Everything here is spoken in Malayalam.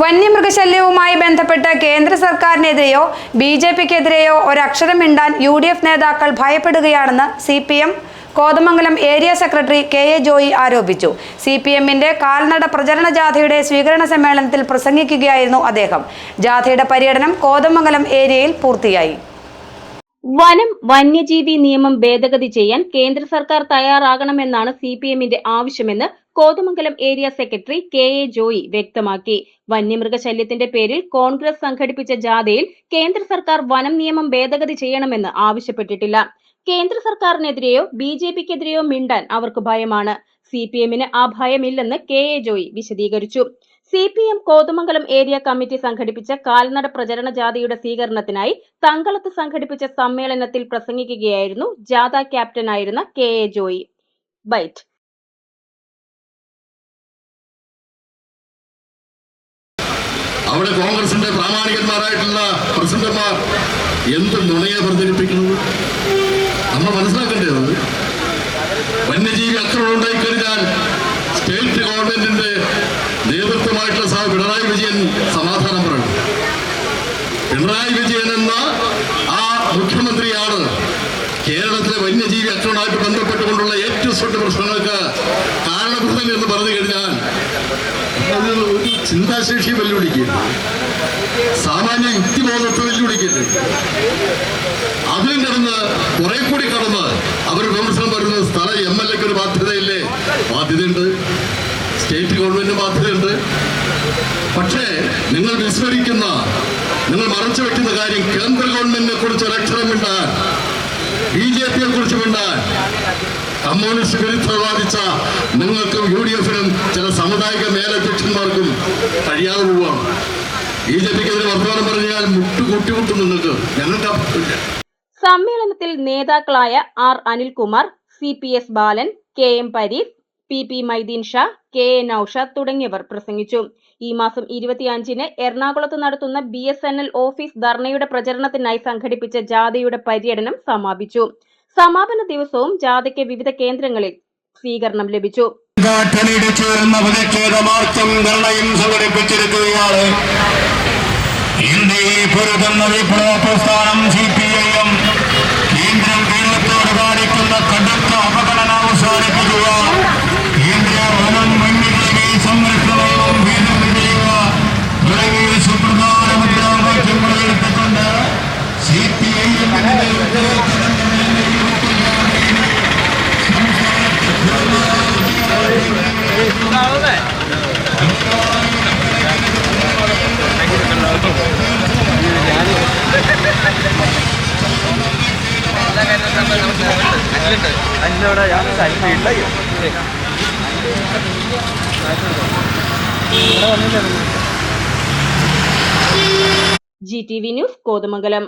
വന്യമൃഗശല്യവുമായി ബന്ധപ്പെട്ട് കേന്ദ്ര സർക്കാരിനെതിരെയോ ബിജെപിക്കെതിരെയോ ഒരക്ഷരം മിണ്ടാൻ യുഡിഎഫ് നേതാക്കൾ ഭയപ്പെടുകയാണെന്ന് CPM Kothamangalam area secretary K A. Joy ആരോപിച്ചു. സിപിഎമ്മിന്റെ കാൽനട പ്രചരണ ജാഥയുടെ സ്വീകരണ സമ്മേളനത്തിൽ പ്രസംഗിക്കുകയായിരുന്നു അദ്ദേഹം. ജാഥയുടെ പര്യടനം കോതമംഗലം ഏരിയയിൽ പൂർത്തിയായി. വനം വന്യജീവി നിയമം ഭേദഗതി ചെയ്യാൻ കേന്ദ്ര സർക്കാർ തയ്യാറാകണമെന്നാണ് സിപിഎമ്മിന്റെ ആവശ്യമെന്ന് Kothamangalam area secretary K A. Joy വ്യക്തമാക്കി. വന്യമൃഗശല്യത്തിന്റെ പേരിൽ കോൺഗ്രസ് സംഘടിപ്പിച്ച ജാഥയിൽ കേന്ദ്ര സർക്കാർ വനം നിയമം ഭേദഗതി ചെയ്യണമെന്ന് ആവശ്യപ്പെട്ടിട്ടില്ല. കേന്ദ്ര സർക്കാരിനെതിരെയോ ബിജെപിക്കെതിരെയോ മിണ്ടാൻ അവർക്ക് ഭയമാണ്. സിപിഎമ്മിന് ആ ഭയമില്ലെന്ന് കെ.എ. ജോയി വിശദീകരിച്ചു. സിപിഎം കോതമംഗലം ഏരിയ കമ്മിറ്റി സംഘടിപ്പിച്ച കാൽനട പ്രചരണ ജാഥയുടെ സ്വീകരണത്തിനായി തങ്കളത്ത് സംഘടിപ്പിച്ച സമ്മേളനത്തിൽ പ്രസംഗിക്കുകയായിരുന്നു ജാഥ ക്യാപ്റ്റനായിരുന്ന കെ.എ. ജോയി. ബൈറ്റ്. അവിടെ കോൺഗ്രസിന്റെ പ്രാമാണികന്മാരായിട്ടുള്ള പ്രസിഡന്റുമാർ എന്ത് നുണയെ പ്രചരിപ്പിക്കുന്നത് നമ്മൾ മനസ്സിലാക്കേണ്ടത്. വന്യജീവി ആക്രമണം ഉണ്ടായിക്കഴിഞ്ഞാൽ സ്റ്റേറ്റ് ഗവൺമെന്റിന്റെ നേതൃത്വമായിട്ടുള്ള പിണറായി വിജയൻ സമാധാനം പറയണം. പിണറായി വിജയൻ എന്ന ആ മുഖ്യമന്ത്രിയാണ് കേരളത്തിലെ വന്യജീവി ആക്രമണമായിട്ട് ബന്ധപ്പെട്ടുകൊണ്ടുള്ള ഏറ്റവും വലിയ പ്രശ്നങ്ങൾക്ക് കാരണഭൂതൻ എന്ന് പറഞ്ഞു കഴിഞ്ഞാൽ ഒരു ചിന്താശേഷി വെല്ലുവിളിക്കുന്നു, സാമാന്യ യുക്തിബോധത്തെ വെല്ലുവിളിക്കുന്നു. അതിലും കടന്ന് കുറെ കൂടി കടന്ന് അവർ വിമർശനം പറയുന്നത് സ്ഥല MLA-ക്ക് ഒരു ബാധ്യതയില്ലേ? ബാധ്യതയുണ്ട്, സ്റ്റേറ്റ് ഗവൺമെന്റിന് ബാധ്യതയുണ്ട്. പക്ഷേ നിങ്ങൾ വിസ്മരിക്കുന്ന, നിങ്ങൾ മറച്ചു വെക്കുന്ന കാര്യം കേന്ദ്ര ഗവൺമെന്റിനെ കുറിച്ച് ഒരക്ഷരം മിണ്ടാൻ, ബിജെപിയെ കുറിച്ച് മിണ്ടാൻ കമ്മ്യൂണിസ്റ്റ് വിരുദ്ധത ബാധിച്ച നിങ്ങൾക്കും UDF-നും ചില സാമുദായിക മേലധ്യക്ഷന്മാർക്കും കഴിയാതെ പോവുകയാണ്. ബിജെപിക്കെതിരെ വർത്തമാനം പറഞ്ഞാൽ മുട്ടുകൂട്ടിമുട്ടും നിങ്ങൾക്ക്. ഞങ്ങൾക്ക് സമ്മേളനത്തിൽ നേതാക്കളായ R. Anilkumar, CPS Balan, KM Pareef, PP Maideen Shah, KA Naushad തുടങ്ങിയവർ പ്രസംഗിച്ചു. ഈ മാസം 25-ന് എറണാകുളത്ത് നടത്തുന്ന BSNL ഓഫീസ് ധർണയുടെ പ്രചരണത്തിനായി സംഘടിപ്പിച്ച ജാഥയുടെ പര്യടനം സമാപിച്ചു. സമാപന ദിവസവും ജാഥയ്ക്ക് വിവിധ കേന്ദ്രങ്ങളിൽ സ്വീകരണം ലഭിച്ചു. ഇന്ത്യയിൽ പൊരുതുന്ന വിപ്ലവ പ്രസ്ഥാനം CPIM കേന്ദ്രം കേരളത്തോട് കാണിക്കുന്ന കടുത്ത അവഗണന അവസാനിപ്പിക്കുക, കേന്ദ്ര വനം വന്യജീവി സംരക്ഷണ നിയമം ഭേദഗതി ചെയ്യുക തുടങ്ങിയ സുപ്രധാന മുദ്രാവാക്യങ്ങൾ ഉയർത്തിക്കൊണ്ട് GTV ന്യൂസ് കോതമംഗലം.